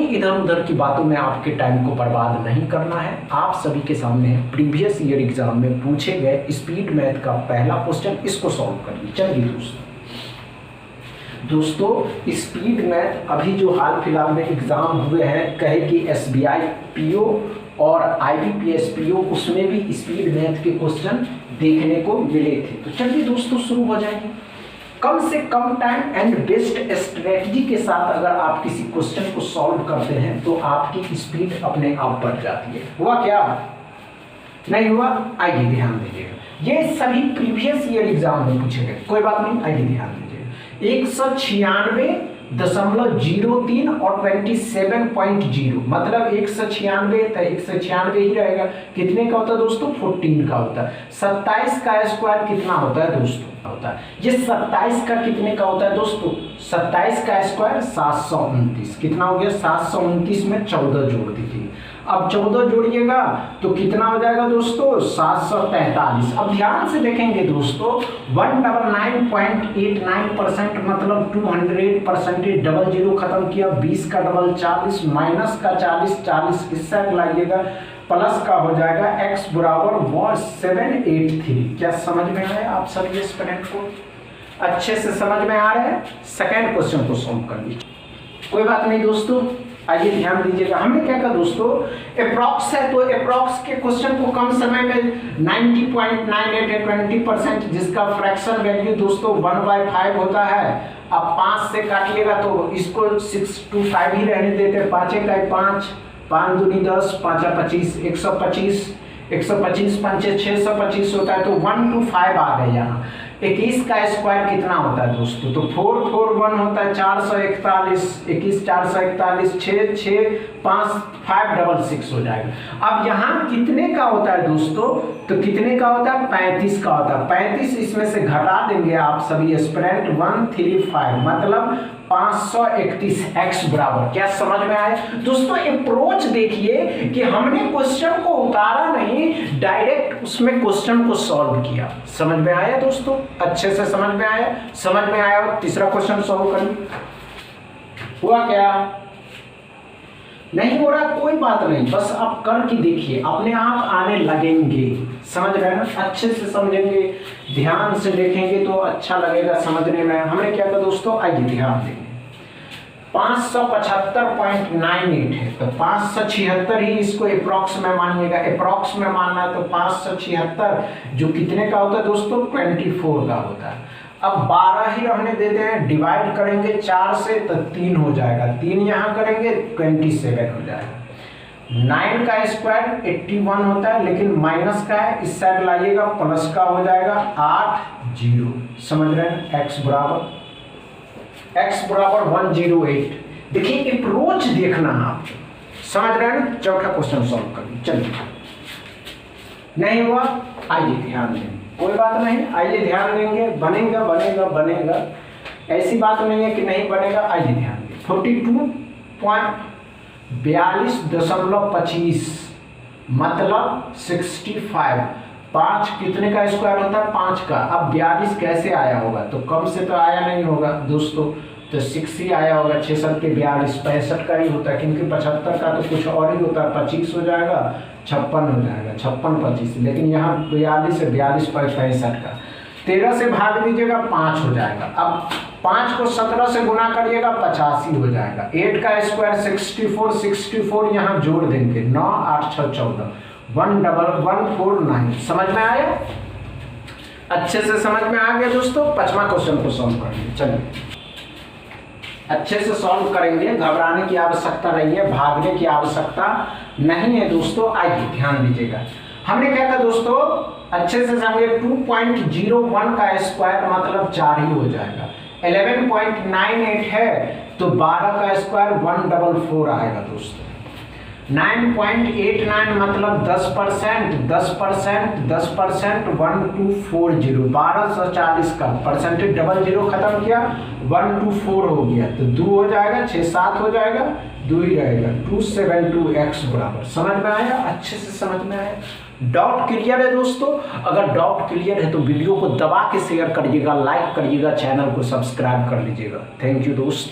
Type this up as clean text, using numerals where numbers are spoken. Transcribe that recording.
इधर उधर की बातों में आपके टाइम को बर्बाद नहीं करना है। आप सभी के सामने प्रीवियस ईयर एग्जाम में पूछे गए स्पीड मैथ का पहला क्वेश्चन, इसको सॉल्व करिए। चलिए दोस्तों स्पीड मैथ अभी जो हाल फिलहाल में एग्जाम हुए हैं, कहे कि SBI PO और IBPS PO, उसमें भी स्पीड मैथ के क्वेश्चन देखने को मिले थे। तो चलिए दोस्तों शुरू हो जाएंगे। कम से कम टाइम एंड बेस्ट स्ट्रेटजी के साथ अगर आप किसी क्वेश्चन को सॉल्व करते हैं तो आपकी स्पीड अपने आप बढ़ जाती है। हुआ क्या? नहीं हुआ? आइए ध्यान दीजिएगा। ये सभी प्रीवियस ईयर एग्जाम में पूछे गए, कोई बात नहीं, आइए ध्यान दीजिएगा। 196.03 और 27.0 मतलब 196 तो 196 ही रहेगा। कितने का होता है दोस्तों? 14 का होता है। 27 का स्क्वायर कितना होता है दोस्तों? होता है ये 27 का कितने का होता है दोस्तों? 27 का स्क्वायर 729। कितना हो गया? 729 में 14 जोड़ दीजिए। अब 14 जोड़िएगा तो कितना हो जाएगा दोस्तों? 743। अब ध्यान से देखेंगे दोस्तों, 199.89% मतलब 200%। डबल जीरो खत्म किया, 20 का डबल 40, माइनस का 40, 40 इस साइड लाइएगा, प्लस का हो जाएगा x बराबर 783। क्या समझ में आया आप सभी स्टूडेंट को? अच्छे से समझ में आ रहे हैं? सेकेंड क्वेश्चन को सॉल्व कर लीजिए। कोई बात नहीं दोस्तों, आइए ध्यान दीजिएगा। हमने क्या कहा दोस्तों? अप्रॉक्स है तो अप्रॉक्स के क्वेश्चन को कम समय में 90.98 है 20%, जिसका फ्रैक्शन वैल्यू दोस्तों 1/5 होता है। अब 5 से काटिएगा तो इसको 6 to 5 ही रहने देते हैं। 5 का 5, 5 दूनी 10, 5 25, 125, 125 5 625 होता है। तो 1 to 5 आ गए यहाँ। 21 का स्क्वायर कितना होता है दोस्तों? तो 441 होता है 441, 21 441, 6 6 5 566 हो जाएगा। अब यहाँ कितने का होता है दोस्तों? तो कितने का होता है? 35 का होता है। 35 इसमें से घटा देंगे आप सभी एस्पिरेंट, 135 मतलब 531 x बराबर। क्या समझ में आया दोस्तों? अप्रोच देखिए कि हमने क्वेश्चन को उतारा नहीं, डायरेक्ट उसमें क्वेश्चन को सॉल्व किया। समझ में आया दोस्तों? अच्छे से समझ में आया? समझ में आया? तीसरा क्वेश्चन सॉल्व करिए। हुआ क्या? नहीं हो रहा? कोई बात नहीं, बस आप करके देखिए, अपने आप आने लगेंगे। समझ रहे हैं ना? अच्छे से समझेंगे, ध्यान से देखेंगे तो अच्छा लगेगा समझने में। हमने क्या कहा दोस्तों? आइए ध्यान देंगे। 575.98 है तो 576 ही इसको अप्रॉक्स में मानिएगा। अप्रॉक्स में मानना है तो 576 जो कितने का होता है दोस्तों? 24 का होता है। अब 12 ही रहने देते हैं, डिवाइड करेंगे 4 से तो 3 हो जाएगा, 3 यहाँ करेंगे 27 हो जाएगा। 9 का स्क्वायर 81 होता है, लेकिन माइनस का है, इस साइड लाइएगा, प्लस का हो जाएगा 80। समझ रहे हैं? x बराबर 108। देखिए अप्रोच देखना है आप, समझ रहे हैं? चौथा क्वेश्चन सॉल्व करिए। चलिए, नहीं हुआ? आइए ध्यान देंगे, कोई बात नहीं, आइए ध्यान देंगे। बनेगा बनेगा बनेगा, ऐसी बात नहीं है कि नहीं बनेगा। आइए ध्यान दें। 42.25 मतलब 65। 5 कितने का स्क्वायर होता है? 5 का। अब 42 कैसे आया होगा? तो कम से तो आया नहीं होगा दोस्तों, तो 6 ही आया होगा। 6 7 के 42, 65 का ही होता है, क्योंकि 75 का तो कुछ और ही होता है। 25 हो जाएगा, 56 हो जाएगा, 56 25, लेकिन यहाँ 42 है, 42 पर 65 का। 13 से भाग दीजिएगा, 5 हो जाएगा। अब 5 को 17 से गुना करिएगा, 85 हो जाएगा। 8 का स्क्वायर 64, 64 यहाँ जोड़ देंगे, 9 8 6 14, 11149। समझ में आया? अच्छे से समझ में आ गया दोस्तों? 5वां क्वेश्चन को सॉल्व करेंगे। चलिए, अच्छे से सॉल्व करेंगे, घबराने की आवश्यकता नहीं है, भागने की आवश्यकता नहीं है दोस्तों। आइए ध्यान दीजिएगा। हमने क्या कहा दोस्तों? अच्छे से समझिए। 2.01 का स्क्वायर मतलब 4 ही हो जाएगा। 11.98 है तो 12 का स्क्वायर 144 आएगा दोस्तों। 9.89 मतलब 10%, 10%, 10%, 1240। 1240 का परसेंटेज डबल जीरो खत्म किया, 124 हो गया तो 2 हो जाएगा, 6 7 हो जाएगा, 2 ही रहेगा। 272x बराबर। समझ में आया? अच्छे से समझ में आया? डाउट क्लियर है दोस्तों? अगर डाउट क्लियर है तो वीडियो को दबा के शेयर करिएगा, लाइक करिएगा, चैनल को सब्सक्राइब कर लीजिएगा। थैंक यू दोस्त।